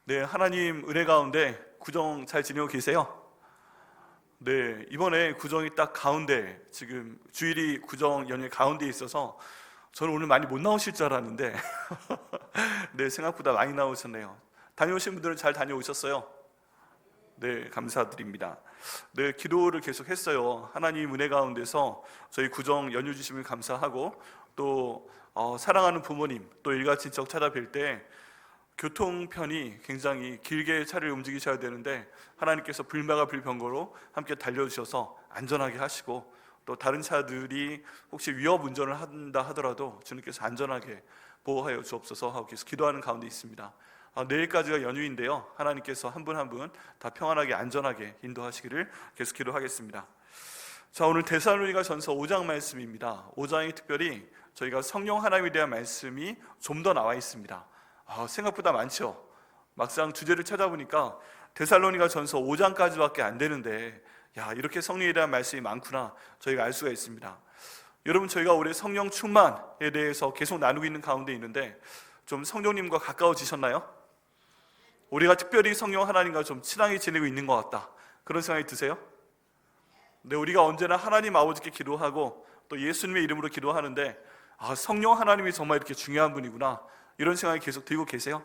네, 하나님 은혜 가운데 구정 잘 지내고 계세요? 네, 이번에 구정이 딱 가운데, 지금 주일이 구정 연휴 가운데 있어서 저는 오늘 많이 못 나오실 줄 알았는데 네, 생각보다 많이 나오셨네요. 다녀오신 분들은 잘 다녀오셨어요? 네, 감사드립니다. 네, 기도를 계속 했어요. 하나님 은혜 가운데서 저희 구정 연휴 주심을 감사하고, 또 사랑하는 부모님, 또 일가 친척 찾아뵐 때 교통편이 굉장히 길게 차를 움직이셔야 되는데 하나님께서 불마가 불병거로 함께 달려주셔서 안전하게 하시고, 또 다른 차들이 혹시 위협 운전을 한다 하더라도 주님께서 안전하게 보호하여 주옵소서 하고 계속 기도하는 가운데 있습니다. 내일까지가 연휴인데요, 하나님께서 한 분 한 분 다 평안하게 안전하게 인도하시기를 계속 기도하겠습니다. 자, 오늘 데살로니가 전서 5장 말씀입니다. 5장이 특별히 저희가 성령 하나님에 대한 말씀이 좀 더 나와 있습니다. 생각보다 많죠. 막상 주제를 찾아보니까 데살로니가 전서 5장까지밖에 안 되는데, 이렇게 성령에 대한 말씀이 많구나 저희가 알 수가 있습니다. 여러분, 저희가 올해 성령 충만에 대해서 계속 나누고 있는 가운데 있는데, 좀 성령님과 가까워지셨나요? 우리가 특별히 성령 하나님과 좀 친하게 지내고 있는 것 같다, 그런 생각이 드세요? 네, 우리가 언제나 하나님 아버지께 기도하고 또 예수님의 이름으로 기도하는데, 성령 하나님이 정말 이렇게 중요한 분이구나, 이런 생각이 계속 들고 계세요?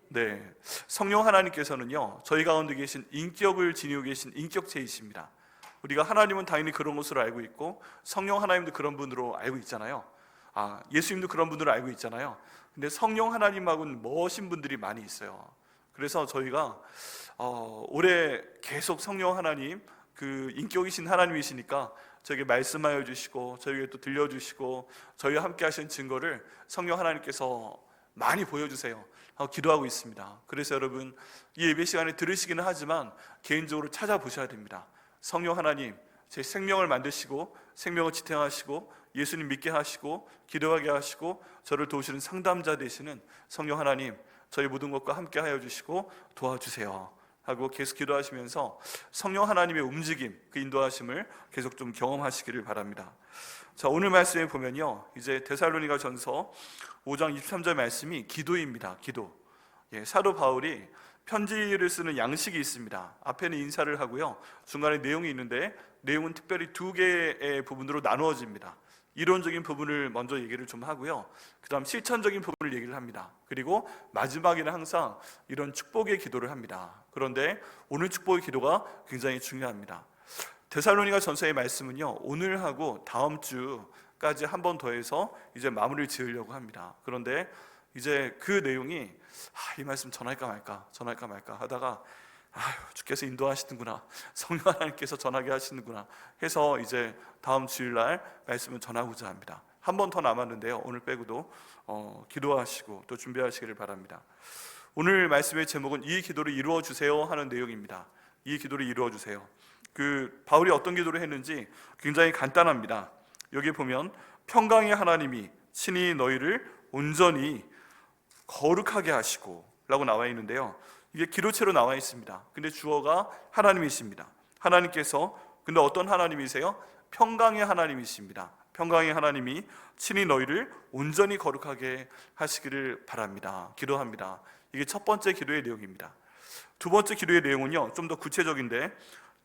네, 성령 하나님께서는요, 저희 가운데 계신 인격을 지니고 계신 인격체이십니다. 우리가 하나님은 당연히 그런 것으로 알고 있고, 성령 하나님도 그런 분으로 알고 있잖아요. 예수님도 그런 분으로 알고 있잖아요. 근데 성령 하나님하고는 멋진 분들이 많이 있어요. 그래서 저희가 올해 계속 성령 하나님, 그 인격이신 하나님이시니까 저에게 말씀하여 주시고, 저에게 또 들려주시고, 저희와 함께 하신 증거를 성령 하나님께서 많이 보여주세요 하고 기도하고 있습니다. 그래서 여러분, 이 예배 시간에 들으시기는 하지만 개인적으로 찾아보셔야 됩니다. 성령 하나님, 제 생명을 만드시고 생명을 지탱하시고 예수님 믿게 하시고 기도하게 하시고 저를 도우시는 상담자 되시는 성령 하나님, 저희 모든 것과 함께 하여 주시고 도와주세요 하고 계속 기도하시면서 성령 하나님의 움직임, 그 인도하심을 계속 좀 경험하시기를 바랍니다. 자, 오늘 말씀에 보면요, 이제 데살로니가 전서 5장 23절 말씀이 기도입니다. 기도. 사도 바울이 편지를 쓰는 양식이 있습니다. 앞에는 인사를 하고요, 중간에 내용이 있는데 내용은 특별히 두 개의 부분으로 나누어집니다. 이론적인 부분을 먼저 얘기를 좀 하고요, 그 다음 실천적인 부분을 얘기를 합니다. 그리고 마지막에는 항상 이런 축복의 기도를 합니다. 그런데 오늘 축복의 기도가 굉장히 중요합니다. 데살로니가 전서의 말씀은요, 오늘하고 다음 주까지 한 번 더해서 이제 마무리를 지으려고 합니다. 그런데 이제 그 내용이 이 말씀 전할까 말까 하다가 주께서 인도하시는구나, 성령 하나님께서 전하게 하시는구나 해서 이제 다음 주일날 말씀을 전하고자 합니다. 한 번 더 남았는데요, 오늘 빼고도 기도하시고 또 준비하시기를 바랍니다. 오늘 말씀의 제목은 이 기도를 이루어 주세요 하는 내용입니다. 이 기도를 이루어 주세요. 그 바울이 어떤 기도를 했는지 굉장히 간단합니다. 여기 보면 평강의 하나님이 친히 너희를 온전히 거룩하게 하시고 라고 나와 있는데요, 이게 기로체로 나와 있습니다. 근데 주어가 하나님이십니다. 하나님께서, 근데 어떤 하나님이세요? 평강의 하나님이십니다. 평강의 하나님이 친히 너희를 온전히 거룩하게 하시기를 바랍니다, 기도합니다. 이게 첫 번째 기도의 내용입니다. 두 번째 기도의 내용은요, 좀 더 구체적인데,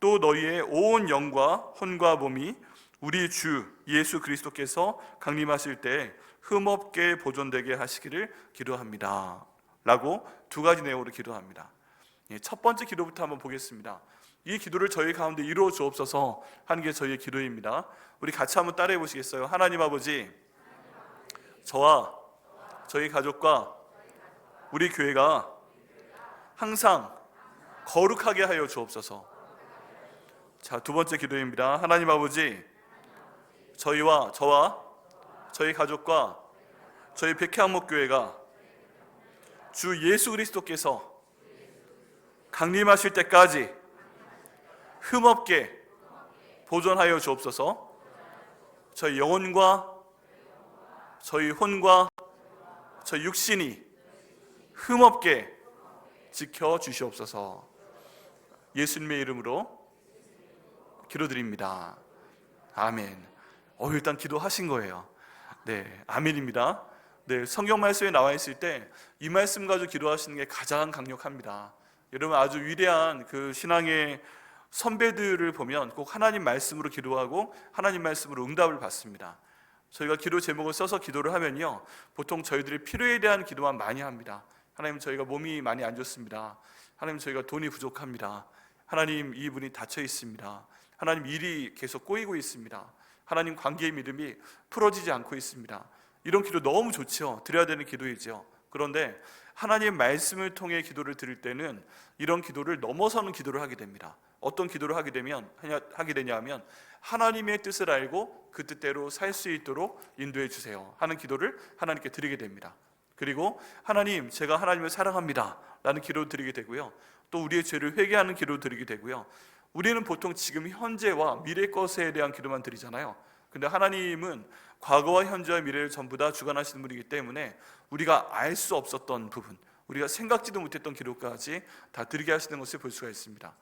또 너희의 온 영과 혼과 몸이 우리 주 예수 그리스도께서 강림하실 때 흠없게 보존되게 하시기를 기도합니다 라고 두 가지 내용으로 기도합니다. 첫 번째 기도부터 한번 보겠습니다. 이 기도를 저희 가운데 이루어 주옵소서 하는 게 저희의 기도입니다. 우리 같이 한번 따라해 보시겠어요? 하나님 아버지, 저와 저희 가족과 우리 교회가 항상 거룩하게 하여 주옵소서. 자, 두 번째 기도입니다. 하나님 아버지, 저와 저희 가족과 저희 백향목교회가 주 예수 그리스도께서 강림하실 때까지 흠없게 보존하여 주옵소서. 저희 영혼과 저희 혼과 저희 육신이 흠없게 지켜주시옵소서. 예수님의 이름으로 기도드립니다. 아멘. 일단 기도하신 거예요. 네, 아멘입니다. 네, 성경 말씀에 나와 있을 때 이 말씀 가지고 기도하시는 게 가장 강력합니다. 여러분, 아주 위대한 그 신앙의 선배들을 보면 꼭 하나님 말씀으로 기도하고 하나님 말씀으로 응답을 받습니다. 저희가 기도 제목을 써서 기도를 하면요, 보통 저희들의 필요에 대한 기도만 많이 합니다. 하나님, 저희가 몸이 많이 안 좋습니다. 하나님, 저희가 돈이 부족합니다. 하나님, 이분이 닫혀 있습니다. 하나님, 일이 계속 꼬이고 있습니다. 하나님, 관계의 믿음이 풀어지지 않고 있습니다. 이런 기도 너무 좋죠. 드려야 되는 기도이죠. 그런데 하나님의 말씀을 통해 기도를 드릴 때는 이런 기도를 넘어서는 기도를 하게 됩니다. 어떤 기도를 하게 되냐면 하나님의 뜻을 알고 그 뜻대로 살 수 있도록 인도해 주세요 하는 기도를 하나님께 드리게 됩니다. 그리고 하나님, 제가 하나님을 사랑합니다 라는 기도를 드리게 되고요, 또 우리의 죄를 회개하는 기도를 드리게 되고요. 우리는 보통 지금 현재와 미래 것에 대한 기도만 드리잖아요. 근데 하나님은 과거와 현재와 미래를 전부 다 주관하시는 분이기 때문에 우리가 알 수 없었던 부분, 우리가 생각지도 못했던 기도까지 다 드리게 하시는 것을 볼 수가 있습니다.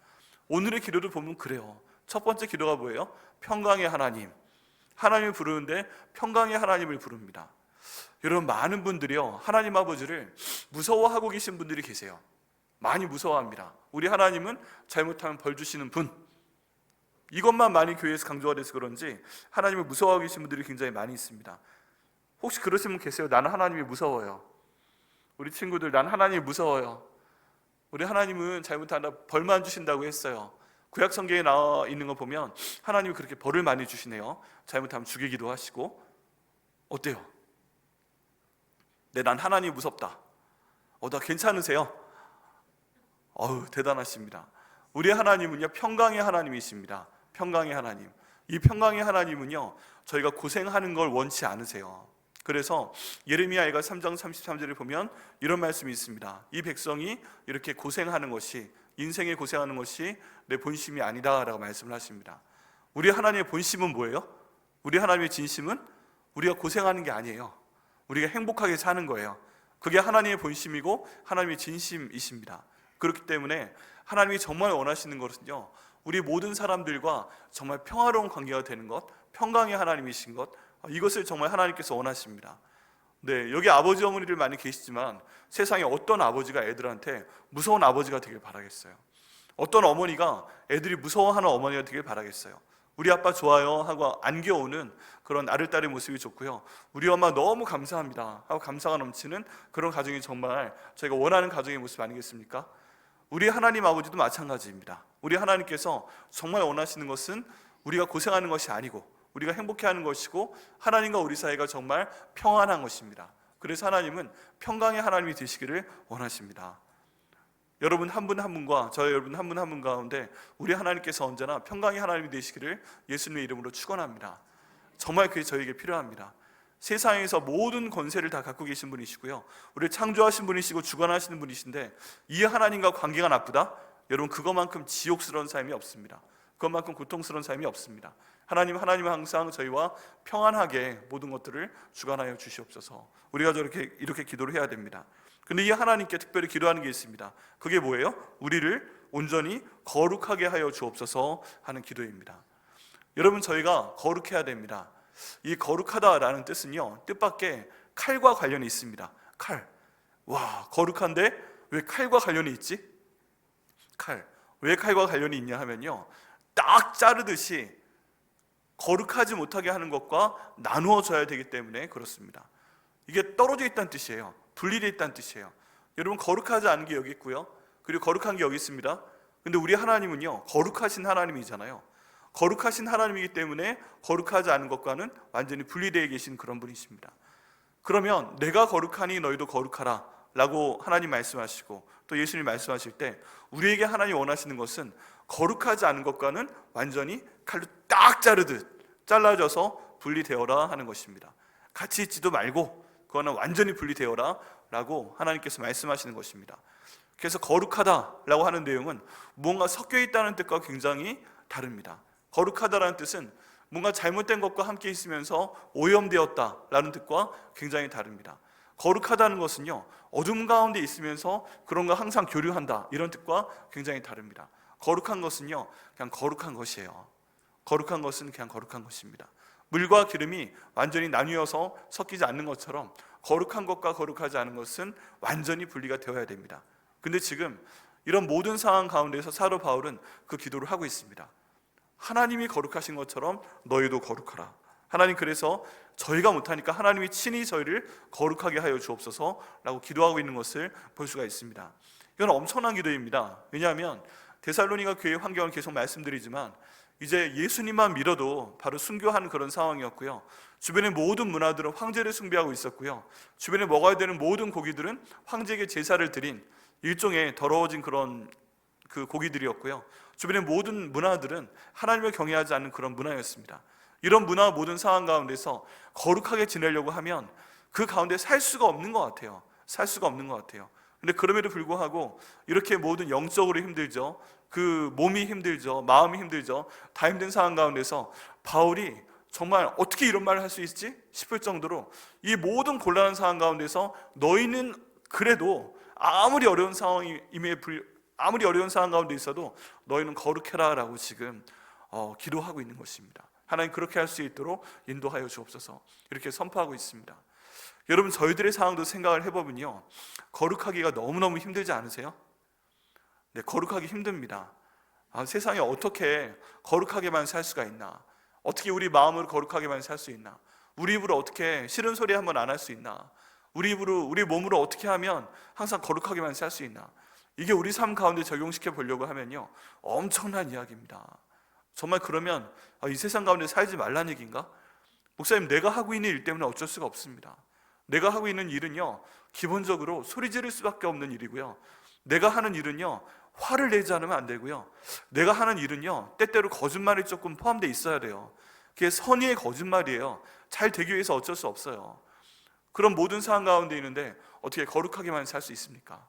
오늘의 기도를 보면 그래요. 첫 번째 기도가 뭐예요? 평강의 하나님. 하나님을 부르는데 평강의 하나님을 부릅니다. 여러분, 많은 분들이요, 하나님 아버지를 무서워하고 계신 분들이 계세요. 많이 무서워합니다. 우리 하나님은 잘못하면 벌 주시는 분, 이것만 많이 교회에서 강조가 돼서 그런지 하나님을 무서워하고 계신 분들이 굉장히 많이 있습니다. 혹시 그러신 분 계세요? 나는 하나님이 무서워요. 우리 친구들, 나는 하나님이 무서워요. 우리 하나님은 잘못하다 벌만 주신다고 했어요. 구약 성경에 나와 있는 거 보면 하나님이 그렇게 벌을 많이 주시네요. 잘못하면 죽이기도 하시고. 어때요? 네, 난 하나님이 무섭다. 나 괜찮으세요? 대단하십니다. 우리 하나님은요, 평강의 하나님이십니다. 평강의 하나님. 이 평강의 하나님은요, 저희가 고생하는 걸 원치 않으세요. 그래서 예레미야가 3장 33절을 보면 이런 말씀이 있습니다. 이 백성이 이렇게 고생하는 것이, 인생에 고생하는 것이 내 본심이 아니다 라고 말씀을 하십니다. 우리 하나님의 본심은 뭐예요? 우리 하나님의 진심은 우리가 고생하는 게 아니에요. 우리가 행복하게 사는 거예요. 그게 하나님의 본심이고 하나님의 진심이십니다. 그렇기 때문에 하나님이 정말 원하시는 것은요, 우리 모든 사람들과 정말 평화로운 관계가 되는 것, 평강의 하나님이신 것, 이것을 정말 하나님께서 원하십니다. 네, 여기 아버지 어머니들 많이 계시지만 세상에 어떤 아버지가 애들한테 무서운 아버지가 되길 바라겠어요? 어떤 어머니가 애들이 무서워하는 어머니가 되길 바라겠어요? 우리 아빠 좋아요 하고 안겨오는 그런 아들, 딸의 모습이 좋고요, 우리 엄마 너무 감사합니다 하고 감사가 넘치는 그런 가정이 정말 저희가 원하는 가정의 모습 아니겠습니까? 우리 하나님 아버지도 마찬가지입니다. 우리 하나님께서 정말 원하시는 것은 우리가 고생하는 것이 아니고 우리가 행복해하는 것이고 하나님과 우리 사이가 정말 평안한 것입니다. 그래서 하나님은 평강의 하나님이 되시기를 원하십니다. 여러분 한 분 한 분과 저희 여러분 한 분 한 분 가운데 우리 하나님께서 언제나 평강의 하나님이 되시기를 예수님의 이름으로 축원합니다. 정말 그게 저에게 필요합니다. 세상에서 모든 권세를 다 갖고 계신 분이시고요, 우리를 창조하신 분이시고 주관하시는 분이신데 이 하나님과 관계가 나쁘다? 여러분, 그것만큼 지옥스러운 삶이 없습니다. 그것만큼 고통스러운 삶이 없습니다. 하나님은 항상 저희와 평안하게 모든 것들을 주관하여 주시옵소서. 우리가 이렇게 기도를 해야 됩니다. 근데 이 하나님께 특별히 기도하는 게 있습니다. 그게 뭐예요? 우리를 온전히 거룩하게 하여 주옵소서 하는 기도입니다. 여러분, 저희가 거룩해야 됩니다. 이 거룩하다라는 뜻은요, 뜻밖의 칼과 관련이 있습니다. 칼. 와, 거룩한데 왜 칼과 관련이 있지? 칼. 왜 칼과 관련이 있냐 하면요, 딱 자르듯이 거룩하지 못하게 하는 것과 나누어져야 되기 때문에 그렇습니다. 이게 떨어져 있다는 뜻이에요. 분리되어 있다는 뜻이에요. 여러분, 거룩하지 않은 게 여기 있고요, 그리고 거룩한 게 여기 있습니다. 근데 우리 하나님은요, 거룩하신 하나님이잖아요. 거룩하신 하나님이기 때문에 거룩하지 않은 것과는 완전히 분리되어 계신 그런 분이십니다. 그러면 내가 거룩하니 너희도 거룩하라 라고 하나님 말씀하시고 또 예수님 말씀하실 때 우리에게 하나님 원하시는 것은 거룩하지 않은 것과는 완전히 칼로 딱 자르듯 잘라져서 분리되어라 하는 것입니다. 같이 있지도 말고 그거는 완전히 분리되어라 라고 하나님께서 말씀하시는 것입니다. 그래서 거룩하다라고 하는 내용은 뭔가 섞여 있다는 뜻과 굉장히 다릅니다. 거룩하다라는 뜻은 뭔가 잘못된 것과 함께 있으면서 오염되었다라는 뜻과 굉장히 다릅니다. 거룩하다는 것은요, 어둠 가운데 있으면서 그런 거 항상 교류한다, 이런 뜻과 굉장히 다릅니다. 거룩한 것은요, 그냥 거룩한 것이에요. 거룩한 것은 그냥 거룩한 것입니다. 물과 기름이 완전히 나뉘어서 섞이지 않는 것처럼 거룩한 것과 거룩하지 않은 것은 완전히 분리가 되어야 됩니다. 근데 지금 이런 모든 상황 가운데서 사도 바울은 그 기도를 하고 있습니다. 하나님이 거룩하신 것처럼 너희도 거룩하라. 하나님, 그래서 저희가 못하니까 하나님이 친히 저희를 거룩하게 하여 주옵소서라고 기도하고 있는 것을 볼 수가 있습니다. 이건 엄청난 기도입니다. 왜냐하면 데살로니가 교회의 환경을 계속 말씀드리지만 이제 예수님만 믿어도 바로 순교하는 그런 상황이었고요. 주변의 모든 문화들은 황제를 숭배하고 있었고요. 주변에 먹어야 되는 모든 고기들은 황제에게 제사를 드린 일종의 더러워진 그런 그 고기들이었고요. 주변의 모든 문화들은 하나님을 경외하지 않는 그런 문화였습니다. 이런 문화 모든 상황 가운데서 거룩하게 지내려고 하면 그 가운데 살 수가 없는 것 같아요. 살 수가 없는 것 같아요. 근데 그럼에도 불구하고 이렇게 모든 영적으로 힘들죠. 그 몸이 힘들죠. 마음이 힘들죠. 다 힘든 상황 가운데서 바울이 정말 어떻게 이런 말을 할 수 있지 싶을 정도로 이 모든 곤란한 상황 가운데서 너희는 그래도 아무리 어려운 상황 가운데 있어도 너희는 거룩해라 라고 지금 기도하고 있는 것입니다. 하나님, 그렇게 할 수 있도록 인도하여 주옵소서 이렇게 선포하고 있습니다. 여러분, 저희들의 상황도 생각을 해보면요, 거룩하기가 너무너무 힘들지 않으세요? 네, 거룩하기 힘듭니다. 세상에 어떻게 거룩하게만 살 수가 있나? 어떻게 우리 마음으로 거룩하게만 살 수 있나? 우리 입으로 어떻게 싫은 소리 한번 안 할 수 있나? 우리 입으로, 우리 몸으로 어떻게 하면 항상 거룩하게만 살 수 있나? 이게 우리 삶 가운데 적용시켜 보려고 하면요, 엄청난 이야기입니다. 정말 그러면 이 세상 가운데 살지 말라는 얘기인가? 목사님, 내가 하고 있는 일 때문에 어쩔 수가 없습니다. 내가 하고 있는 일은요, 기본적으로 소리 지를 수밖에 없는 일이고요. 내가 하는 일은요, 화를 내지 않으면 안 되고요. 내가 하는 일은요, 때때로 거짓말이 조금 포함되어 있어야 돼요. 그게 선의의 거짓말이에요. 잘 되기 위해서 어쩔 수 없어요. 그런 모든 상황 가운데 있는데 어떻게 거룩하게만 살 수 있습니까?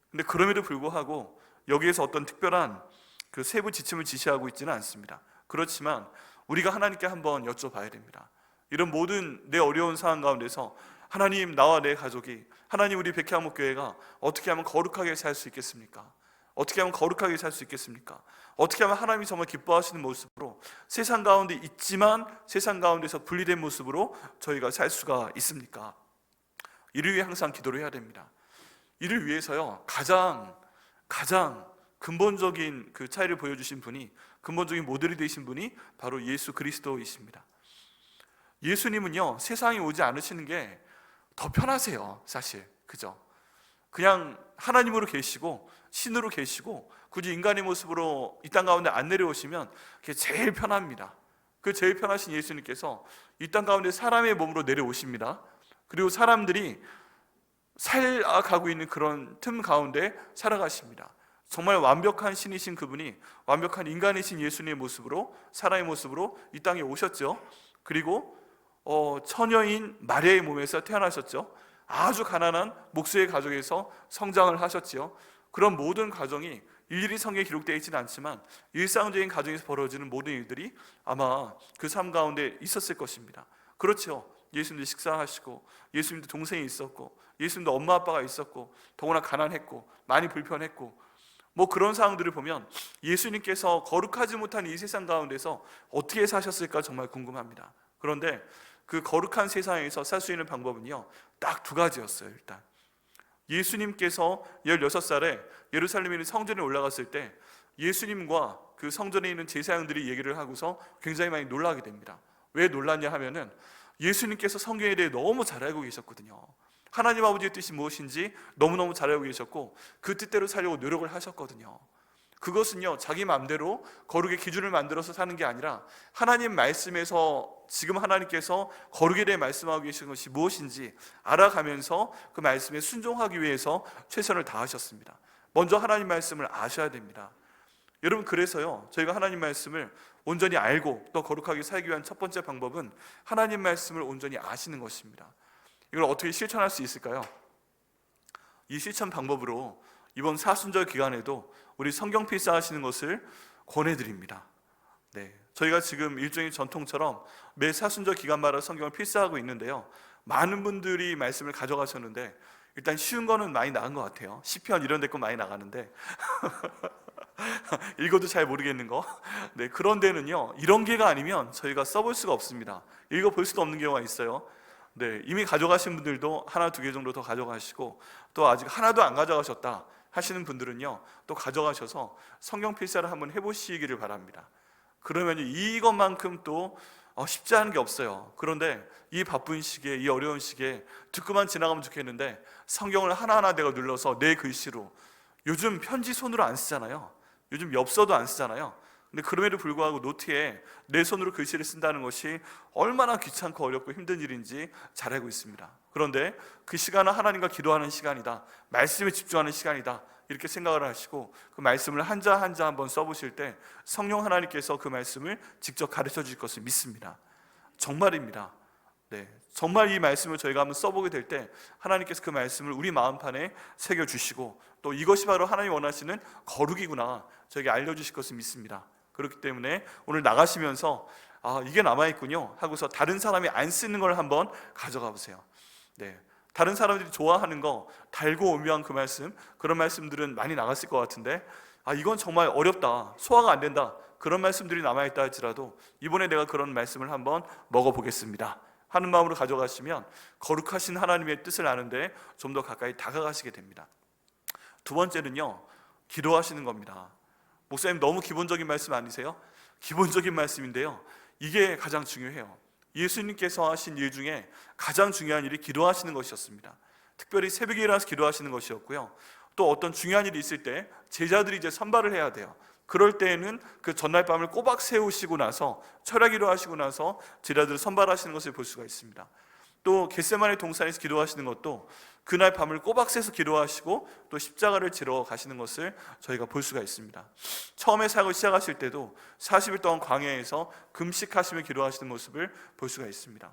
근데 그럼에도 불구하고 여기에서 어떤 특별한 그 세부 지침을 지시하고 있지는 않습니다. 그렇지만 우리가 하나님께 한번 여쭤봐야 됩니다. 이런 모든 내 어려운 상황 가운데서 하나님, 나와 내 가족이, 하나님, 우리 백향목교회가 어떻게 하면 거룩하게 살 수 있겠습니까? 어떻게 하면 거룩하게 살 수 있겠습니까? 어떻게 하면 하나님이 정말 기뻐하시는 모습으로 세상 가운데 있지만 세상 가운데서 분리된 모습으로 저희가 살 수가 있습니까? 이를 위해 항상 기도를 해야 됩니다. 이를 위해서요, 가장 근본적인 그 차이를 보여주신 분이, 근본적인 모델이 되신 분이 바로 예수 그리스도이십니다. 예수님은요, 세상에 오지 않으시는 게 더 편하세요. 사실, 그죠? 그냥 하나님으로 계시고 신으로 계시고 굳이 인간의 모습으로 이 땅 가운데 안 내려오시면 그게 제일 편합니다. 그 제일 편하신 예수님께서 이 땅 가운데 사람의 몸으로 내려오십니다. 그리고 사람들이 살아가고 있는 그런 틈 가운데 살아가십니다. 정말 완벽한 신이신 그분이 완벽한 인간이신 예수님의 모습으로, 사람의 모습으로 이 땅에 오셨죠. 그리고 처녀인 마리아의 몸에서 태어나셨죠. 아주 가난한 목수의 가족에서 성장을 하셨지요. 그런 모든 과정이 일일이 성경에 기록되어 있지는 않지만 일상적인 가정에서 벌어지는 모든 일들이 아마 그 삶 가운데 있었을 것입니다. 그렇죠. 예수님도 식사하시고, 예수님도 동생이 있었고, 예수님도 엄마 아빠가 있었고, 더구나 가난했고, 많이 불편했고, 그런 상황들을 보면 예수님께서 거룩하지 못한 이 세상 가운데서 어떻게 사셨을까 정말 궁금합니다. 그런데 그 거룩한 세상에서 살 수 있는 방법은요, 딱 두 가지였어요. 일단 예수님께서 16살에 예루살렘에 있는 성전에 올라갔을 때 예수님과 그 성전에 있는 제사장들이 얘기를 하고서 굉장히 많이 놀라게 됩니다. 왜 놀랐냐 하면은 예수님께서 성경에 대해 너무 잘 알고 계셨거든요. 하나님 아버지의 뜻이 무엇인지 너무너무 잘 알고 계셨고 그 뜻대로 살려고 노력을 하셨거든요. 그것은요, 자기 마음대로 거룩의 기준을 만들어서 사는 게 아니라 하나님 말씀에서 지금 하나님께서 거룩에 대해 말씀하고 계신 것이 무엇인지 알아가면서 그 말씀에 순종하기 위해서 최선을 다하셨습니다. 먼저 하나님 말씀을 아셔야 됩니다. 여러분, 그래서요, 저희가 하나님 말씀을 온전히 알고 또 거룩하게 살기 위한 첫 번째 방법은 하나님 말씀을 온전히 아시는 것입니다. 이걸 어떻게 실천할 수 있을까요? 이 실천 방법으로 이번 사순절 기간에도 우리 성경 필사하시는 것을 권해드립니다. 네, 저희가 지금 일종의 전통처럼 매 사순절 기간마다 성경을 필사하고 있는데요, 많은 분들이 말씀을 가져가셨는데 일단 쉬운 거는 많이 나간 것 같아요. 시편 이런 데 거 많이 나가는데 읽어도 잘 모르겠는 거. 네, 그런 데는요, 이런 게가 아니면 저희가 써볼 수가 없습니다. 읽어볼 수도 없는 경우가 있어요. 네, 이미 가져가신 분들도 하나 두 개 정도 더 가져가시고, 또 아직 하나도 안 가져가셨다 하시는 분들은요, 또 가져가셔서 성경 필사를 한번 해보시기를 바랍니다. 그러면 이것만큼 또 쉽지 않은 게 없어요. 그런데 이 바쁜 시기에, 이 어려운 시기에 듣고만 지나가면 좋겠는데, 성경을 하나하나 내가 눌러서 내 글씨로, 요즘 편지 손으로 안 쓰잖아요. 요즘 엽서도 안 쓰잖아요. 근데 그럼에도 불구하고 노트에 내 손으로 글씨를 쓴다는 것이 얼마나 귀찮고 어렵고 힘든 일인지 잘 알고 있습니다. 그런데 그 시간은 하나님과 기도하는 시간이다, 말씀에 집중하는 시간이다, 이렇게 생각을 하시고 그 말씀을 한자 한자 한번 써보실 때 성령 하나님께서 그 말씀을 직접 가르쳐 주실 것을 믿습니다. 정말입니다. 네, 정말 이 말씀을 저희가 한번 써보게 될 때 하나님께서 그 말씀을 우리 마음판에 새겨주시고, 또 이것이 바로 하나님이 원하시는 거룩이구나 저에게 알려주실 것을 믿습니다. 그렇기 때문에 오늘 나가시면서 이게 남아있군요 하고서 다른 사람이 안 쓰는 걸 한번 가져가 보세요. 네, 다른 사람들이 좋아하는 거, 달고 오묘한 그 말씀, 그런 말씀들은 많이 나갔을 것 같은데, 이건 정말 어렵다, 소화가 안 된다, 그런 말씀들이 남아있다 할지라도 이번에 내가 그런 말씀을 한번 먹어보겠습니다 하는 마음으로 가져가시면 거룩하신 하나님의 뜻을 아는데 좀 더 가까이 다가가시게 됩니다. 두 번째는요, 기도하시는 겁니다. 목사님, 너무 기본적인 말씀 아니세요? 기본적인 말씀인데요, 이게 가장 중요해요. 예수님께서 하신 일 중에 가장 중요한 일이 기도하시는 것이었습니다. 특별히 새벽에 일어나서 기도하시는 것이었고요, 또 어떤 중요한 일이 있을 때 제자들이 이제 선발을 해야 돼요. 그럴 때에는 그 전날 밤을 꼬박 세우시고 나서 철야기도 하시고 나서 제자들을 선발하시는 것을 볼 수가 있습니다. 또 겟세마네 동산에서 기도하시는 것도 그날 밤을 꼬박 새서 기도하시고 또 십자가를 지러 가시는 것을 저희가 볼 수가 있습니다. 처음에 사역을 시작하실 때도 40일 동안 광야에서 금식하시며 기도하시는 모습을 볼 수가 있습니다.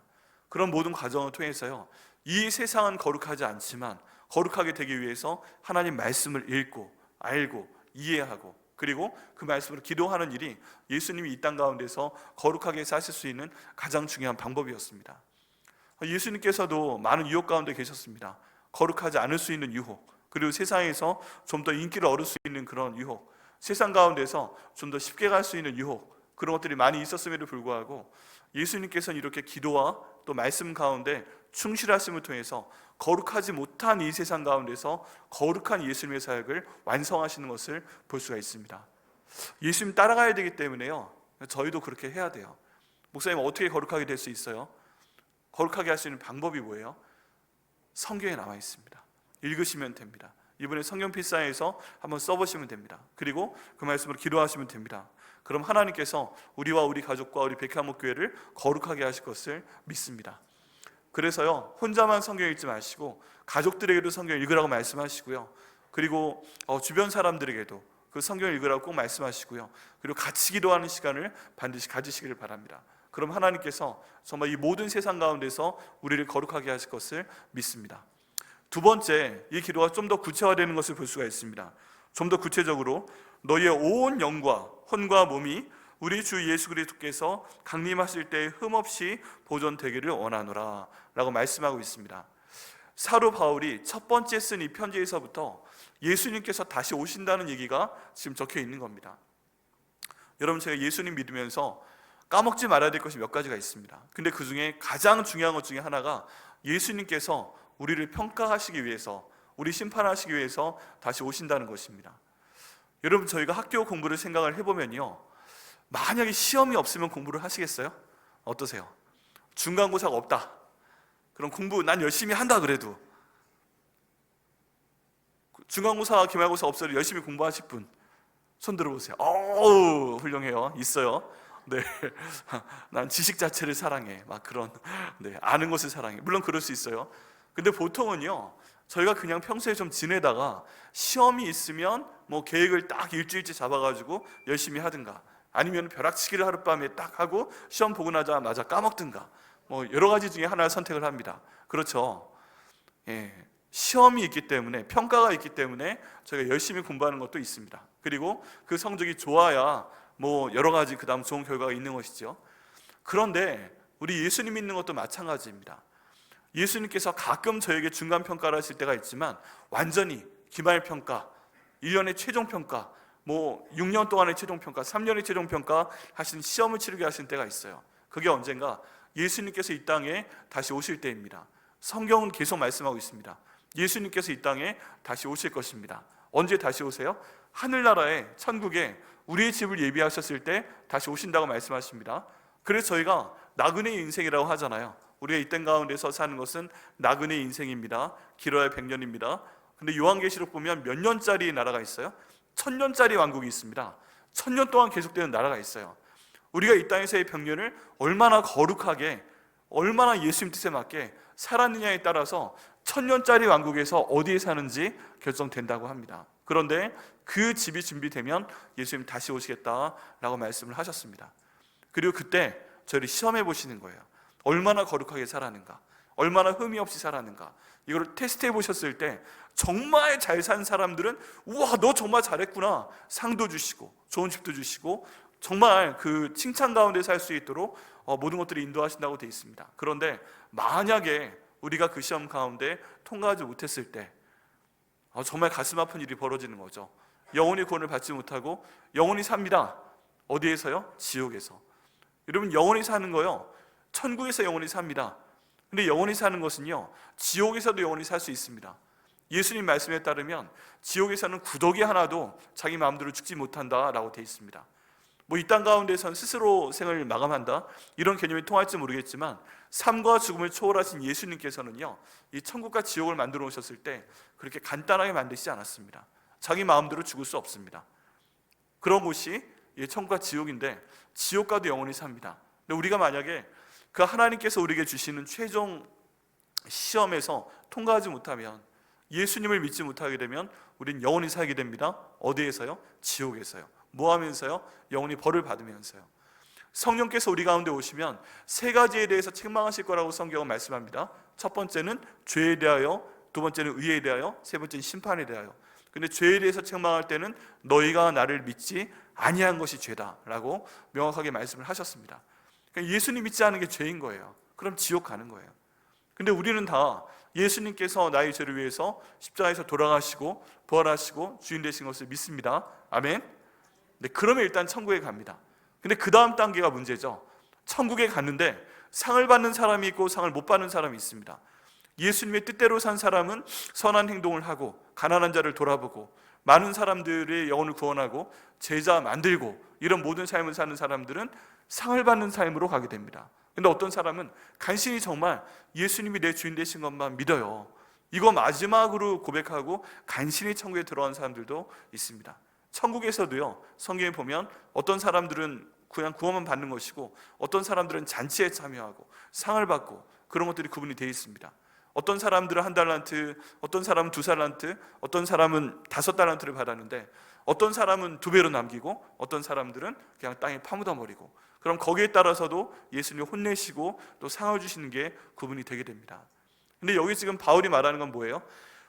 그런 모든 과정을 통해서요, 이 세상은 거룩하지 않지만 거룩하게 되기 위해서 하나님 말씀을 읽고 알고 이해하고, 그리고 그 말씀으로 기도하는 일이 예수님이 이 땅 가운데서 거룩하게 사실 수 있는 가장 중요한 방법이었습니다. 예수님께서도 많은 유혹 가운데 계셨습니다. 거룩하지 않을 수 있는 유혹, 그리고 세상에서 좀 더 인기를 얻을 수 있는 그런 유혹, 세상 가운데서 좀 더 쉽게 갈 수 있는 유혹, 그런 것들이 많이 있었음에도 불구하고 예수님께서는 이렇게 기도와 또 말씀 가운데 충실하심을 통해서 거룩하지 못한 이 세상 가운데서 거룩한 예수님의 사역을 완성하시는 것을 볼 수가 있습니다. 예수님 따라가야 되기 때문에요, 저희도 그렇게 해야 돼요. 목사님, 어떻게 거룩하게 될 수 있어요? 거룩하게 할 수 있는 방법이 뭐예요? 성경에 나와 있습니다. 읽으시면 됩니다. 이번에 성경 필사에서 한번 써보시면 됩니다. 그리고 그 말씀으로 기도하시면 됩니다. 그럼 하나님께서 우리와 우리 가족과 우리 백향목교회를 거룩하게 하실 것을 믿습니다. 그래서요, 혼자만 성경 읽지 마시고 가족들에게도 성경 읽으라고 말씀하시고요, 그리고 주변 사람들에게도 그 성경 읽으라고 꼭 말씀하시고요, 그리고 같이 기도하는 시간을 반드시 가지시기를 바랍니다. 그럼 하나님께서 정말 이 모든 세상 가운데서 우리를 거룩하게 하실 것을 믿습니다. 두 번째, 이 기도가 좀 더 구체화되는 것을 볼 수가 있습니다. 좀 더 구체적으로 너희의 온 영과 혼과 몸이 우리 주 예수 그리스도께서 강림하실 때에 흠없이 보존되기를 원하노라 라고 말씀하고 있습니다. 사도 바울이 첫 번째 쓴 이 편지에서부터 예수님께서 다시 오신다는 얘기가 지금 적혀 있는 겁니다. 여러분, 제가 예수님 믿으면서 까먹지 말아야 될 것이 몇 가지가 있습니다. 근데 그 중에 가장 중요한 것 중에 하나가 예수님께서 우리를 평가하시기 위해서, 우리 심판하시기 위해서 다시 오신다는 것입니다. 여러분, 저희가 학교 공부를 생각을 해보면요, 만약에 시험이 없으면 공부를 하시겠어요? 어떠세요? 중간고사가 없다, 그럼 공부 난 열심히 한다 그래도, 중간고사 기말고사 없어도 열심히 공부하실 분 손 들어보세요. 어우, 훌륭해요. 있어요. 네, 난 지식 자체를 사랑해, 막 그런, 네, 아는 것을 사랑해. 물론 그럴 수 있어요. 근데 보통은요, 저희가 그냥 평소에 좀 지내다가 시험이 있으면 뭐 계획을 딱 일주일째 잡아가지고 열심히 하든가, 아니면 벼락치기를 하룻밤에 딱 하고 시험 보고 나자마자 까먹든가, 뭐 여러 가지 중에 하나를 선택을 합니다. 그렇죠? 예, 시험이 있기 때문에, 평가가 있기 때문에 저희가 열심히 공부하는 것도 있습니다. 그리고 그 성적이 좋아야 뭐 여러 가지 그 다음 좋은 결과가 있는 것이죠. 그런데 우리 예수님 믿는 것도 마찬가지입니다. 예수님께서 가끔 저에게 중간평가를 하실 때가 있지만 완전히 기말평가, 1년의 최종평가, 뭐 6년 동안의 최종평가, 3년의 최종평가 하시는 시험을 치르게 하시는 때가 있어요. 그게 언젠가 예수님께서 이 땅에 다시 오실 때입니다. 성경은 계속 말씀하고 있습니다. 예수님께서 이 땅에 다시 오실 것입니다. 언제 다시 오세요? 하늘나라에, 천국에 우리의 집을 예비하셨을 때 다시 오신다고 말씀하십니다. 그래서 저희가 나그네 인생이라고 하잖아요. 우리가 이 땅 가운데서 사는 것은 나그네 인생입니다. 길어야 100년입니다. 근데 요한계시록 보면 몇 년짜리 나라가 있어요? 1000년짜리 왕국이 있습니다. 1000년 동안 계속되는 나라가 있어요. 우리가 이 땅에서의 평년을 얼마나 거룩하게, 얼마나 예수님 뜻에 맞게 살았느냐에 따라서 1000년짜리 왕국에서 어디에 사는지 결정된다고 합니다. 그런데 그 집이 준비되면 예수님 다시 오시겠다라고 말씀을 하셨습니다. 그리고 그때 저희를 시험해 보시는 거예요. 얼마나 거룩하게 살았는가, 얼마나 흠이 없이 살았는가, 이걸 테스트해 보셨을 때 정말 잘 산 사람들은 우와, 너 정말 잘했구나, 상도 주시고 좋은 집도 주시고 정말 그 칭찬 가운데 살 수 있도록 모든 것들을 인도하신다고 되어 있습니다. 그런데 만약에 우리가 그 시험 가운데 통과하지 못했을 때 정말 가슴 아픈 일이 벌어지는 거죠. 영원히 구원을 받지 못하고 영원히 삽니다. 어디에서요? 지옥에서. 여러분, 영원히 사는 거요, 천국에서 영원히 삽니다. 근데 영원히 사는 것은요, 지옥에서도 영원히 살 수 있습니다. 예수님 말씀에 따르면 지옥에서는 구더기 하나도 자기 마음대로 죽지 못한다라고 되어 있습니다. 이 땅 가운데선 스스로 생을 마감한다, 이런 개념이 통할지 모르겠지만 삶과 죽음을 초월하신 예수님께서는요, 이 천국과 지옥을 만들어 오셨을 때 그렇게 간단하게 만드시지 않았습니다. 자기 마음대로 죽을 수 없습니다. 그런 곳이 천국과 지옥인데 지옥과도 영원히 삽니다. 근데 우리가 만약에 그 하나님께서 우리에게 주시는 최종 시험에서 통과하지 못하면, 예수님을 믿지 못하게 되면 우린 영원히 살게 됩니다. 어디에서요? 지옥에서요. 뭐 하면서요? 영원히 벌을 받으면서요. 성령께서 우리 가운데 오시면 세 가지에 대해서 책망하실 거라고 성경은 말씀합니다. 첫 번째는 죄에 대하여, 두 번째는 의에 대하여, 세 번째는 심판에 대하여. 근데 죄에 대해서 책망할 때는 너희가 나를 믿지 아니한 것이 죄다라고 명확하게 말씀을 하셨습니다. 그러니까 예수님 믿지 않은 게 죄인 거예요. 그럼 지옥 가는 거예요. 근데 우리는 다 예수님께서 나의 죄를 위해서 십자가에서 돌아가시고 부활하시고 주인 되신 것을 믿습니다. 아멘. 네, 그러면 일단 천국에 갑니다. 근데 그 다음 단계가 문제죠. 천국에 갔는데 상을 받는 사람이 있고 상을 못 받는 사람이 있습니다. 예수님의 뜻대로 산 사람은 선한 행동을 하고 가난한 자를 돌아보고 많은 사람들의 영혼을 구원하고 제자 만들고 이런 모든 삶을 사는 사람들은 상을 받는 삶으로 가게 됩니다. 근데 어떤 사람은 간신히 정말 예수님이 내 주인 되신 것만 믿어요, 이거 마지막으로 고백하고 간신히 천국에 들어간 사람들도 있습니다. 천국에서도요, 성경에 보면 어떤 사람들은 그냥 구원만 받는 것이고 어떤 사람들은 잔치에 참여하고 상을 받고 그런 것들이 구분이 되어 있습니다. 어떤 사람들은 1달란트, 어떤 사람은 2달란트, 어떤 사람은 5달란트를 받았는데 어떤 사람은 2배로 남기고 어떤 사람들은 그냥 땅에 파묻어 버리고, 그럼 거기에 따라서도 예수님이 혼내시고 또 상을 주시는 게 구분이 되게 됩니다. 근데 여기 지금 바울이 말하는 건 뭐예요?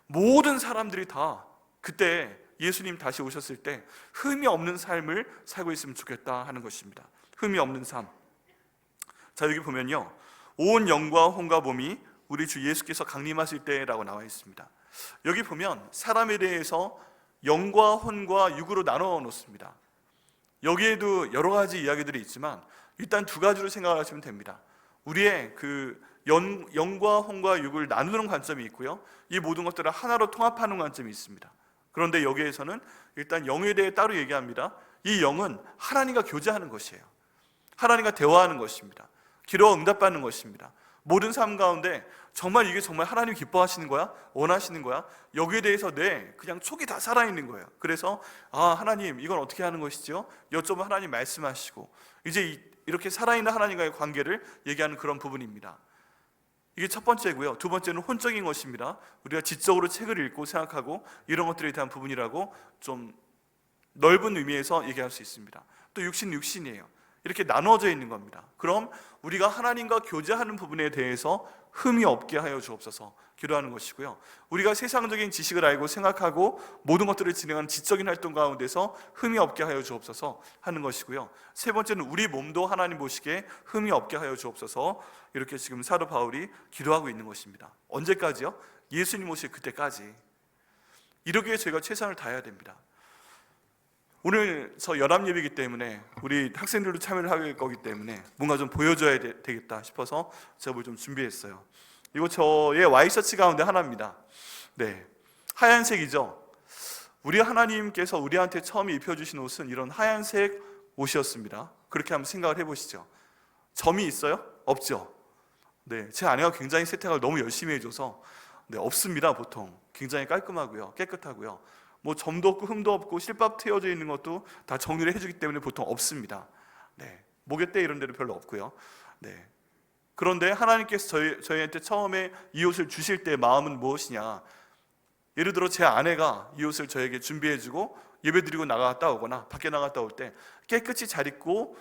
모든 사람들이 다 그때 예수님 다시 오셨을 때 흠이 없는 삶을 살고 있으면 좋겠다 하는 것입니다. 흠이 없는 삶. 자, 여기 보면요, 온 영과 혼과 몸이 우리 주 예수께서 강림하실 때라고 나와 있습니다. 여기 보면 사람에 대해서 영과 혼과 육으로 나눠 놓습니다. 여기에도 여러 가지 이야기들이 있지만 일단 2가지로 생각하시면 됩니다. 우리의 그 영과 혼과 육을 나누는 관점이 있고요, 이 모든 것들을 하나로 통합하는 관점이 있습니다. 그런데 여기에서는 일단 영에 대해 따로 얘기합니다. 이 영은 하나님과 교제하는 것이에요. 하나님과 대화하는 것입니다. 기도와 응답받는 것입니다. 모든 삶 가운데 정말 이게 정말 하나님 기뻐하시는 거야? 원하시는 거야? 여기에 대해서 그냥 촉이 다 살아있는 거예요. 그래서 하나님 이건 어떻게 하는 것이죠? 여쭤보면 하나님 말씀하시고, 이제 이렇게 살아있는 하나님과의 관계를 얘기하는 그런 부분입니다. 이게 첫 번째고요. 두 번째는 혼적인 것입니다. 우리가 지적으로 책을 읽고 생각하고 이런 것들에 대한 부분이라고 좀 넓은 의미에서 얘기할 수 있습니다. 또 육신이에요. 이렇게 나눠져 있는 겁니다. 그럼 우리가 하나님과 교제하는 부분에 대해서 흠이 없게 하여 주옵소서 기도하는 것이고요, 우리가 세상적인 지식을 알고 생각하고 모든 것들을 진행하는 지적인 활동 가운데서 흠이 없게 하여 주옵소서 하는 것이고요, 세 번째는 우리 몸도 하나님 보시기에 흠이 없게 하여 주옵소서, 이렇게 지금 사도 바울이 기도하고 있는 것입니다. 언제까지요? 예수님 오실 그때까지. 이러기에 저희가 최선을 다해야 됩니다. 오늘 저 연합 예배이기 때문에 우리 학생들도 참여를 할 거기 때문에 뭔가 좀 보여줘야 되겠다 싶어서 제가 뭘 좀 준비했어요. 이거 저의 와이셔츠 가운데 하나입니다. 네, 하얀색이죠. 우리 하나님께서 우리한테 처음 입혀주신 옷은 이런 하얀색 옷이었습니다. 그렇게 한번 생각을 해보시죠. 점이 있어요? 없죠. 네, 제 아내가 굉장히 세탁을 너무 열심히 해줘서 네, 없습니다. 보통 굉장히 깔끔하고요, 깨끗하고요. 뭐 점도 없고 흠도 없고 실밥 트여져 있는 것도 다 정리를 해주기 때문에 보통 없습니다. 네, 목욕대 이런 데도 별로 없고요. 네, 그런데 하나님께서 저희한테 처음에 이 옷을 주실 때 마음은 무엇이냐? 예를 들어 제 아내가 이 옷을 저에게 준비해주고 예배드리고 나갔다 오거나 밖에 나갔다 올 때 깨끗이 잘 입고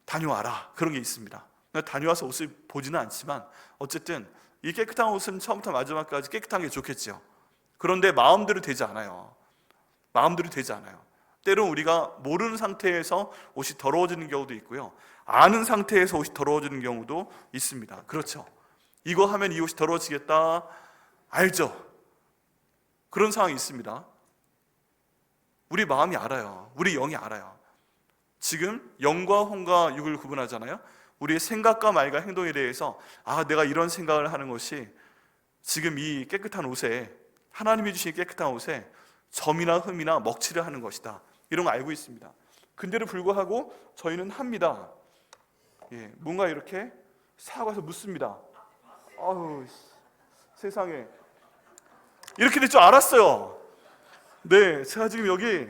다녀와라, 그런 게 있습니다. 다녀와서 옷을 보지는 않지만 어쨌든 이 깨끗한 옷은 처음부터 마지막까지 깨끗한 게 좋겠죠. 그런데 마음대로 되지 않아요. 마음대로 되지 않아요. 때론 우리가 모르는 상태에서 옷이 더러워지는 경우도 있고요, 아는 상태에서 옷이 더러워지는 경우도 있습니다. 그렇죠. 이거 하면 이 옷이 더러워지겠다, 알죠? 그런 상황이 있습니다. 우리 마음이 알아요. 우리 영이 알아요. 지금 영과 혼과 육을 구분하잖아요. 우리의 생각과 말과 행동에 대해서 내가 이런 생각을 하는 것이 지금 이 깨끗한 옷에, 하나님이 주신 깨끗한 옷에 점이나 흠이나 먹칠을 하는 것이다, 이런 거 알고 있습니다. 근데도 불구하고 저희는 합니다. 뭔가 이렇게 사가서 묻습니다. 아우, 세상에, 이렇게 될 줄 알았어요. 네, 제가 지금 여기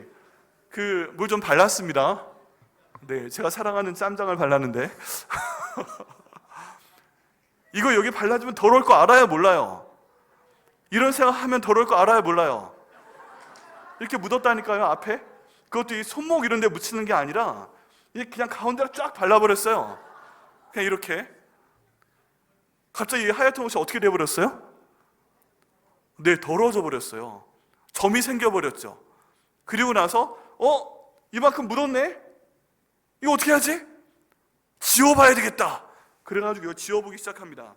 물 좀 발랐습니다. 네, 제가 사랑하는 쌈장을 발랐는데 이거 여기 발라주면 더러울 거 알아요, 몰라요? 이런 생각하면 더러울 거 알아요, 몰라요? 이렇게 묻었다니까요, 앞에. 그것도 이 손목 이런 데 묻히는 게 아니라 그냥 가운데로 쫙 발라버렸어요. 그냥 이렇게. 갑자기 이 하얗던 옷이 어떻게 돼버렸어요? 네, 더러워져 버렸어요. 점이 생겨버렸죠. 그리고 나서 이만큼 묻었네? 이거 어떻게 하지? 지워봐야 되겠다. 그래가지고 이거 지워보기 시작합니다.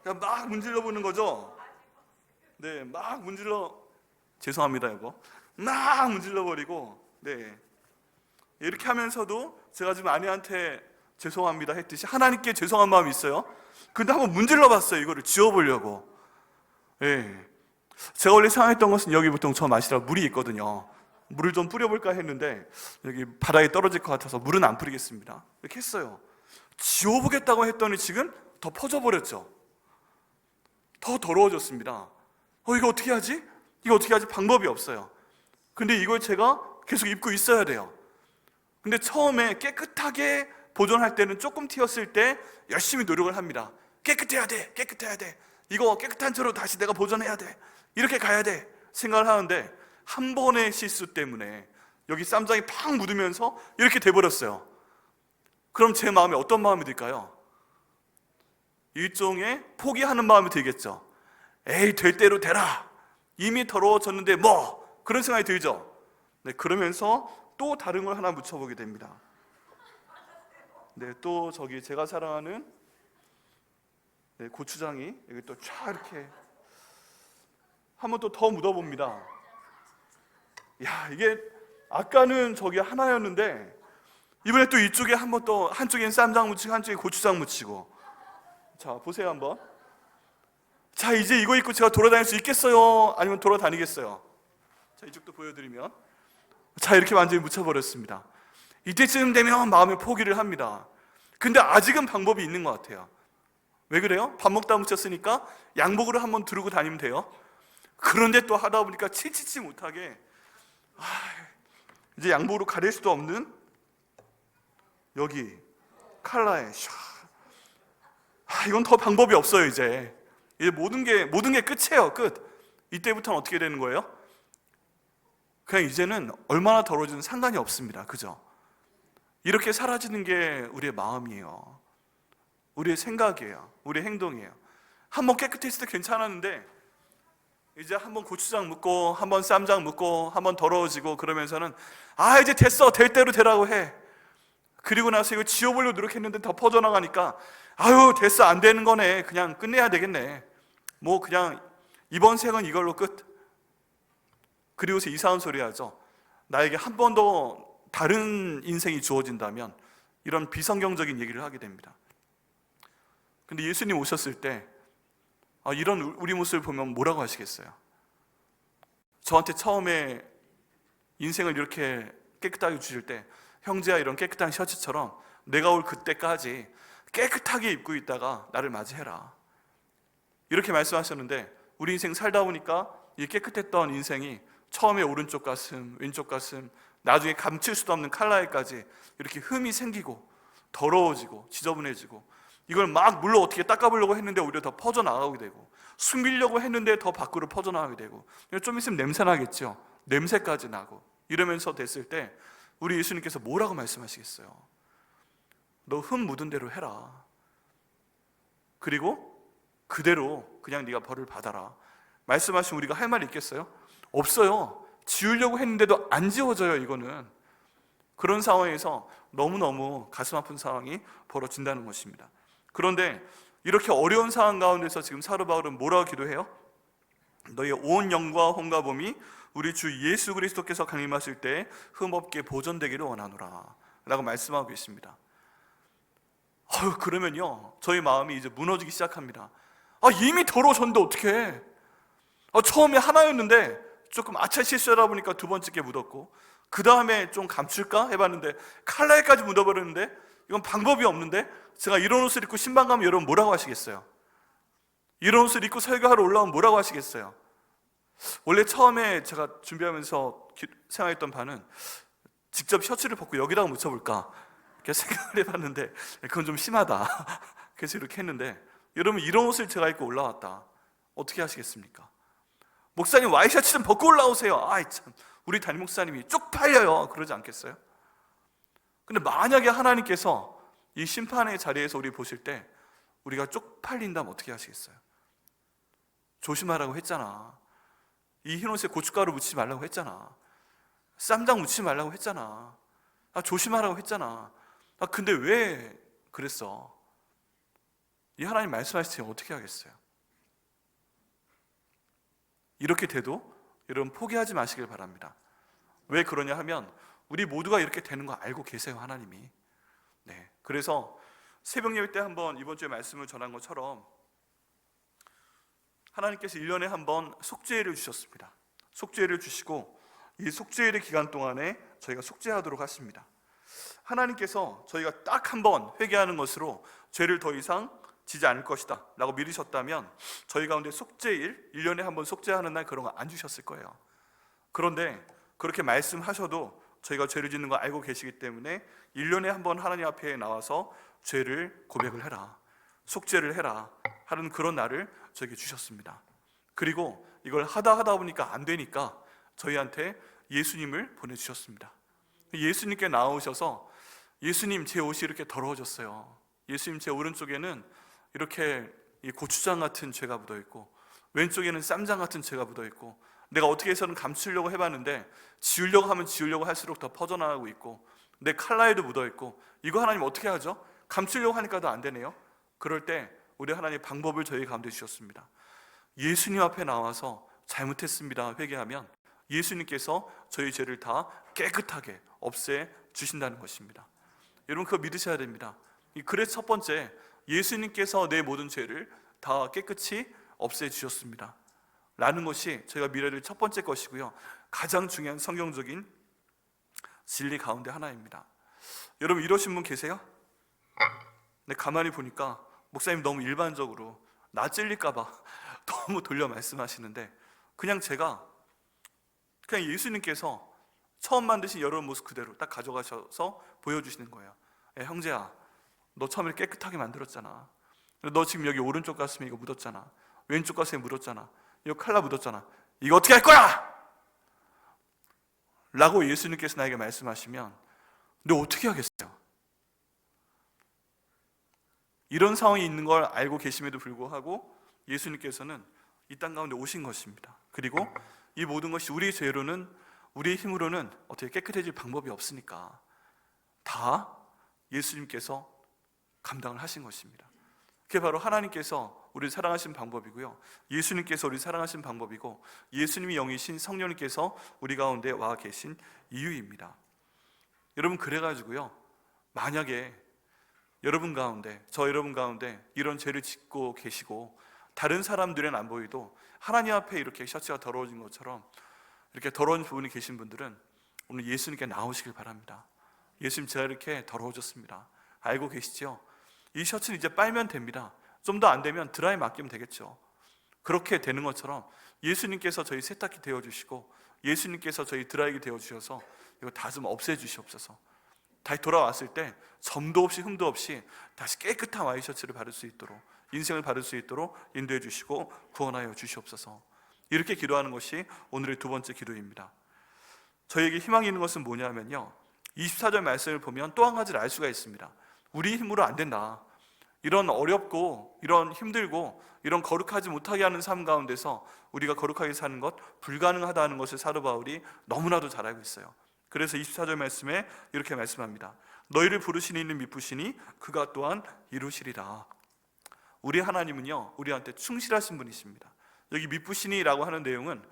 그냥 막 문질러 보는 거죠. 네, 막 죄송합니다 이거 막 문질러 버리고, 네, 이렇게 하면서도 제가 지금 아내한테 죄송합니다 했듯이 하나님께 죄송한 마음이 있어요. 근데 한번 문질러 봤어요, 이거를 지워보려고. 네, 제가 원래 생각했던 것은 여기 보통 저 마시라 물이 있거든요. 물을 좀 뿌려볼까 했는데 여기 바닥에 떨어질 것 같아서 물은 안 뿌리겠습니다, 이렇게 했어요. 지워보겠다고 했더니 지금 더 퍼져버렸죠. 더 더러워졌습니다. 이거 어떻게 하지? 이거 어떻게 하지? 방법이 없어요. 근데 이걸 제가 계속 입고 있어야 돼요. 근데 처음에 깨끗하게 보존할 때는 조금 튀었을 때 열심히 노력을 합니다. 깨끗해야 돼, 깨끗해야 돼, 이거 깨끗한 채로 다시 내가 보존해야 돼, 이렇게 가야 돼 생각을 하는데 한 번의 실수 때문에 여기 쌈장이 팍 묻으면서 이렇게 돼버렸어요. 그럼 제 마음에 어떤 마음이 들까요? 일종의 포기하는 마음이 들겠죠. 에이, 될 대로 되라, 이미 더러워졌는데 뭐, 그런 생각이 들죠. 네, 그러면서 또 다른 걸 하나 묻혀보게 됩니다. 네, 또 저기 제가 사랑하는 고추장이 여기 또 쫙 이렇게 한번 또 더 묻어봅니다. 야, 이게 아까는 저기 하나였는데 이번에 또 이쪽에 한번 또 한쪽엔 쌈장 묻히고 한쪽에 고추장 묻히고. 자, 보세요 한번. 자, 이제 이거 입고 제가 돌아다닐 수 있겠어요? 아니면 돌아다니겠어요? 자, 이쪽도 보여드리면, 자, 이렇게 완전히 묻혀버렸습니다. 이때쯤 되면 마음에 포기를 합니다. 근데 아직은 방법이 있는 것 같아요. 왜 그래요? 밥 먹다 묻혔으니까 양복으로 한번 두르고 다니면 돼요. 그런데 또 하다 보니까 치치치 못하게 이제 양복으로 가릴 수도 없는 여기 칼라에 이건 더 방법이 없어요. 이제 모든 게 끝이에요. 끝. 이때부터는 어떻게 되는 거예요? 그냥 이제는 얼마나 더러워지든 상관이 없습니다. 그죠? 이렇게 사라지는 게 우리의 마음이에요. 우리의 생각이에요. 우리의 행동이에요. 한번 깨끗했을 때 괜찮았는데 이제 한번 고추장 묻고 한번 쌈장 묻고 한번 더러워지고 그러면서는 이제 됐어, 될 대로 되라고 해. 그리고 나서 이거 지워보려고 노력했는데 더 퍼져나가니까 됐어, 안 되는 거네, 그냥 끝내야 되겠네, 뭐 그냥 이번 생은 이걸로 끝. 그리고서 이상한 소리 하죠. 나에게 한 번 더 다른 인생이 주어진다면 이런 비성경적인 얘기를 하게 됩니다. 근데 예수님 오셨을 때 이런 우리 모습을 보면 뭐라고 하시겠어요? 저한테 처음에 인생을 이렇게 깨끗하게 주실 때, 형제야 이런 깨끗한 셔츠처럼 내가 올 그때까지 깨끗하게 입고 있다가 나를 맞이해라, 이렇게 말씀하셨는데, 우리 인생 살다 보니까 이 깨끗했던 인생이 처음에 오른쪽 가슴, 왼쪽 가슴, 나중에 감출 수도 없는 칼라에까지 이렇게 흠이 생기고 더러워지고 지저분해지고, 이걸 막 물로 어떻게 닦아보려고 했는데 오히려 더 퍼져나가게 되고, 숨기려고 했는데 더 밖으로 퍼져나가게 되고, 좀 있으면 냄새 나겠죠. 냄새까지 나고 이러면서 됐을 때 우리 예수님께서 뭐라고 말씀하시겠어요? 너 흠 묻은 대로 해라. 그리고 그대로 그냥 네가 벌을 받아라. 말씀하시면 우리가 할 말이 있겠어요? 없어요. 지우려고 했는데도 안 지워져요. 이거는 그런 상황에서 너무너무 가슴 아픈 상황이 벌어진다는 것입니다. 그런데 이렇게 어려운 상황 가운데서 지금 사도 바울은 뭐라고 기도해요? 너희의 온 영과 혼과 몸이 우리 주 예수 그리스도께서 강림하실 때 흠없게 보존되기를 원하노라 라고 말씀하고 계십니다. 그러면요, 저희 마음이 이제 무너지기 시작합니다. 이미 더러워졌는데 어떡해? 처음에 하나였는데 조금 아차 실수하다 보니까 두 번째 게 묻었고, 그 다음에 좀 감출까 해봤는데 칼라에까지 묻어버렸는데 이건 방법이 없는데, 제가 이런 옷을 입고 신방 가면 여러분 뭐라고 하시겠어요? 이런 옷을 입고 설교하러 올라오면 뭐라고 하시겠어요? 원래 처음에 제가 준비하면서 생각했던 바는 직접 셔츠를 벗고 여기다가 묻혀볼까 이렇게 생각을 해봤는데, 그건 좀 심하다. 그래서 이렇게 했는데, 여러분 이런 옷을 제가 입고 올라왔다, 어떻게 하시겠습니까? 목사님 와이셔츠 좀 벗고 올라오세요. 참, 우리 담임 목사님이 쪽팔려요, 그러지 않겠어요? 근데 만약에 하나님께서 이 심판의 자리에서 우리 보실 때 우리가 쪽팔린다면 어떻게 하시겠어요? 조심하라고 했잖아. 이 흰옷에 고춧가루 묻히지 말라고 했잖아. 쌈장 묻히지 말라고 했잖아. 조심하라고 했잖아. 근데 왜 그랬어? 이 하나님 말씀하실 때 어떻게 하겠어요? 이렇게 돼도 여러분 포기하지 마시길 바랍니다. 왜 그러냐 하면 우리 모두가 이렇게 되는 거 알고 계세요, 하나님이. 그래서 새벽 예배 때 한번 이번 주에 말씀을 전한 것처럼 하나님께서 1년에 한 번 속죄를 주셨습니다. 속죄를 주시고 이 속죄의 기간 동안에 저희가 속죄하도록 하십니다. 하나님께서 저희가 딱 한 번 회개하는 것으로 죄를 더 이상 지지 않을 것이다 라고 믿으셨다면 저희 가운데 속죄일, 1년에 한 번 속죄하는 날 그런 거 안 주셨을 거예요. 그런데 그렇게 말씀하셔도 저희가 죄를 짓는 거 알고 계시기 때문에 1년에 한 번 하나님 앞에 나와서 죄를 고백을 해라, 속죄를 해라 하는 그런 날을 저에게 주셨습니다. 그리고 이걸 하다 보니까 안 되니까 저희한테 예수님을 보내주셨습니다. 예수님께 나오셔서, 예수님 제 옷이 이렇게 더러워졌어요. 예수님 제 오른쪽에는 이렇게 고추장 같은 죄가 묻어있고 왼쪽에는 쌈장 같은 죄가 묻어있고, 내가 어떻게 해서는 감추려고 해봤는데 지우려고 하면 지우려고 할수록 더 퍼져나가고 있고, 내 칼라에도 묻어있고, 이거 하나님 어떻게 하죠? 감추려고 하니까도 안 되네요. 그럴 때 우리 하나님 방법을 저희 가운데 주셨습니다. 예수님 앞에 나와서 잘못했습니다 회개하면 예수님께서 저희 죄를 다 깨끗하게 없애 주신다는 것입니다. 여러분 그거 믿으셔야 됩니다. 그래서 첫 번째, 예수님께서 내 모든 죄를 다 깨끗이 없애 주셨습니다 라는 것이 저희가 믿어야 될 첫 번째 것이고요, 가장 중요한 성경적인 진리 가운데 하나입니다. 여러분 이러신 분 계세요? 근데 가만히 보니까 목사님 너무 일반적으로 나 찔릴까 봐 너무 돌려 말씀하시는데, 그냥 예수님께서 처음 만드신 여러분 모습 그대로 딱 가져가셔서 보여주시는 거예요. 형제야, 너 처음에 깨끗하게 만들었잖아. 너 지금 여기 오른쪽 가슴에 이거 묻었잖아. 왼쪽 가슴에 묻었잖아. 이거 칼라 묻었잖아. 이거 어떻게 할 거야? 라고 예수님께서 나에게 말씀하시면 너 어떻게 하겠어요? 이런 상황이 있는 걸 알고 계심에도 불구하고 예수님께서는 이 땅 가운데 오신 것입니다. 그리고 이 모든 것이 우리의 죄로는, 우리의 힘으로는 어떻게 깨끗해질 방법이 없으니까 다 예수님께서 감당을 하신 것입니다. 그게 바로 하나님께서 우리를 사랑하신 방법이고요, 예수님께서 우리를 사랑하신 방법이고, 예수님이 영이신 성령님께서 우리 가운데 와 계신 이유입니다. 여러분, 그래가지고요, 만약에 여러분 가운데, 저 여러분 가운데 이런 죄를 짓고 계시고 다른 사람들은 안 보이도 하나님 앞에 이렇게 셔츠가 더러워진 것처럼 이렇게 더러운 부분이 계신 분들은 오늘 예수님께 나오시길 바랍니다. 예수님, 제가 이렇게 더러워졌습니다. 알고 계시죠? 이 셔츠는 이제 빨면 됩니다. 좀 더 안 되면 드라이 맡기면 되겠죠. 그렇게 되는 것처럼 예수님께서 저희 세탁기 되어주시고 예수님께서 저희 드라이기 되어주셔서 이거 다 좀 없애주시옵소서. 다시 돌아왔을 때 점도 없이 흠도 없이 다시 깨끗한 와이셔츠를 받을 수 있도록, 인생을 받을 수 있도록 인도해 주시고 구원하여 주시옵소서. 이렇게 기도하는 것이 오늘의 두 번째 기도입니다. 저에게 희망이 있는 것은 뭐냐면요, 24절 말씀을 보면 또 한 가지를 알 수가 있습니다. 우리 힘으로 안 된다. 이런 어렵고 이런 힘들고 이런 거룩하지 못하게 하는 삶 가운데서 우리가 거룩하게 사는 것 불가능하다는 것을 사도 바울이 너무나도 잘 알고 있어요. 그래서 24절 말씀에 이렇게 말씀합니다. 너희를 부르신 이는 미쁘시니 그가 또한 이루시리라. 우리 하나님은요, 우리한테 충실하신 분이십니다. 여기 미쁘시니라고 하는 내용은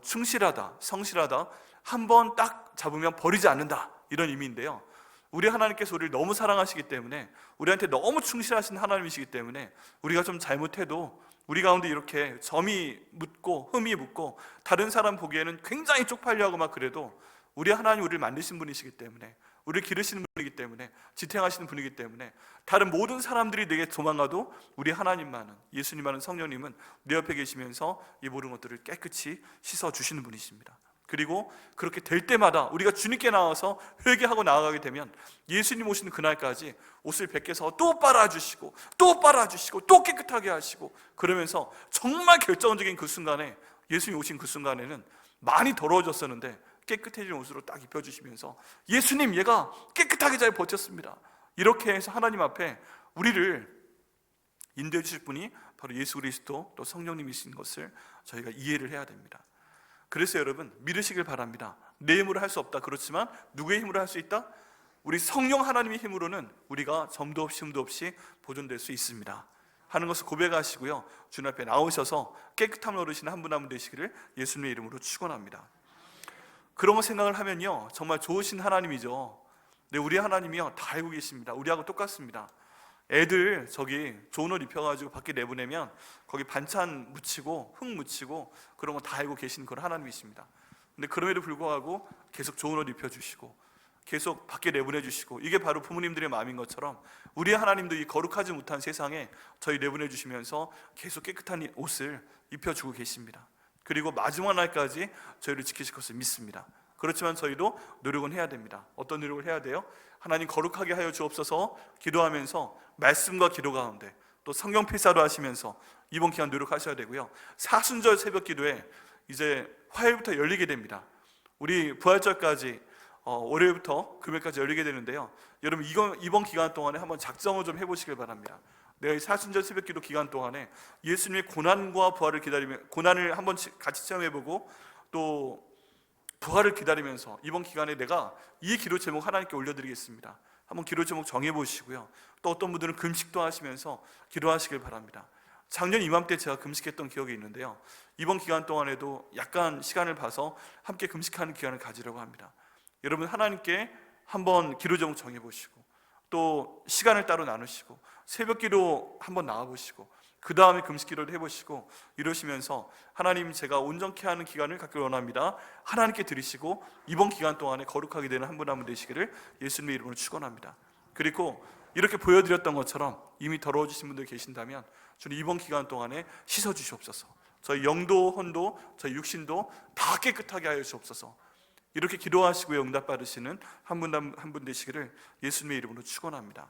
충실하다, 성실하다, 한번 딱 잡으면 버리지 않는다, 이런 의미인데요, 우리 하나님께서 우리를 너무 사랑하시기 때문에, 우리한테 너무 충실하신 하나님이시기 때문에 우리가 좀 잘못해도 우리 가운데 이렇게 점이 묻고 흠이 묻고 다른 사람 보기에는 굉장히 쪽팔려하고 막 그래도 우리 하나님 우리를 만드신 분이시기 때문에, 우리를 기르시는 분이기 때문에, 지탱하시는 분이기 때문에 다른 모든 사람들이 내게 도망가도 우리 하나님만은, 예수님만은, 성령님은 내 옆에 계시면서 이 모든 것들을 깨끗이 씻어주시는 분이십니다. 그리고 그렇게 될 때마다 우리가 주님께 나와서 회개하고 나아가게 되면 예수님 오시는 그날까지 옷을 벗겨서 또 빨아주시고 또 빨아주시고 또 깨끗하게 하시고, 그러면서 정말 결정적인 그 순간에, 예수님 오신 그 순간에는 많이 더러워졌었는데 깨끗해진 옷으로 딱 입혀주시면서 예수님, 얘가 깨끗하게 잘 버텼습니다, 이렇게 해서 하나님 앞에 우리를 인도해 주실 분이 바로 예수 그리스도 또 성령님이신 것을 저희가 이해를 해야 됩니다. 그래서 여러분, 믿으시길 바랍니다. 내 힘으로 할 수 없다. 그렇지만 누구의 힘으로 할 수 있다? 우리 성령 하나님의 힘으로는 우리가 점도 없이 흠도 없이 보존될 수 있습니다 하는 것을 고백하시고요, 주님 앞에 나오셔서 깨끗함을 얻으시는 한 분 한 분 되시기를 예수님의 이름으로 축원합니다. 그런 거 생각을 하면요, 정말 좋으신 하나님이죠. 근데 우리 하나님이요, 다 알고 계십니다. 우리하고 똑같습니다. 애들 저기 좋은 옷 입혀가지고 밖에 내보내면 거기 반찬 묻히고 흙 묻히고 그런 거 다 알고 계신 그런 하나님이십니다. 근데 그럼에도 불구하고 계속 좋은 옷 입혀주시고 계속 밖에 내보내주시고, 이게 바로 부모님들의 마음인 것처럼 우리 하나님도 이 거룩하지 못한 세상에 저희 내보내주시면서 계속 깨끗한 옷을 입혀주고 계십니다. 그리고 마지막 날까지 저희를 지키실 것을 믿습니다. 그렇지만 저희도 노력은 해야 됩니다. 어떤 노력을 해야 돼요? 하나님 거룩하게 하여 주옵소서 기도하면서 말씀과 기도 가운데 또 성경 필사도 하시면서 이번 기간 노력하셔야 되고요, 사순절 새벽 기도에 이제 화요일부터 열리게 됩니다. 우리 부활절까지 월요일부터 금요일까지 열리게 되는데요, 여러분 이번 기간 동안에 한번 작정을 좀 해보시길 바랍니다. 내가 이 사순절 새벽 기도 기간 동안에 예수님의 고난과 부활을 기다리며, 고난을 한번 같이 체험해보고 또 부활을 기다리면서 이번 기간에 내가 이 기도 제목 하나님께 올려드리겠습니다. 한번 기도 제목 정해보시고요, 또 어떤 분들은 금식도 하시면서 기도하시길 바랍니다. 작년 이맘때 제가 금식했던 기억이 있는데요, 이번 기간 동안에도 약간 시간을 봐서 함께 금식하는 기간을 가지려고 합니다. 여러분, 하나님께 한번 기도 제목 정해보시고 또 시간을 따로 나누시고 새벽 기도 한번 나와보시고 그 다음에 금식 기도를 해보시고 이러시면서 하나님, 제가 온전케 하는 기간을 갖기를 원합니다, 하나님께 드리시고 이번 기간 동안에 거룩하게 되는 한 분 한 분 되시기를 예수님의 이름으로 축원합니다. 그리고 이렇게 보여드렸던 것처럼 이미 더러워지신 분들 계신다면 주님 이번 기간 동안에 씻어주시옵소서. 저희 영도 혼도 저희 육신도 다 깨끗하게 하여 주옵소서. 이렇게 기도하시고 응답받으시는 한 분 한 분 되시기를 예수님의 이름으로 축원합니다.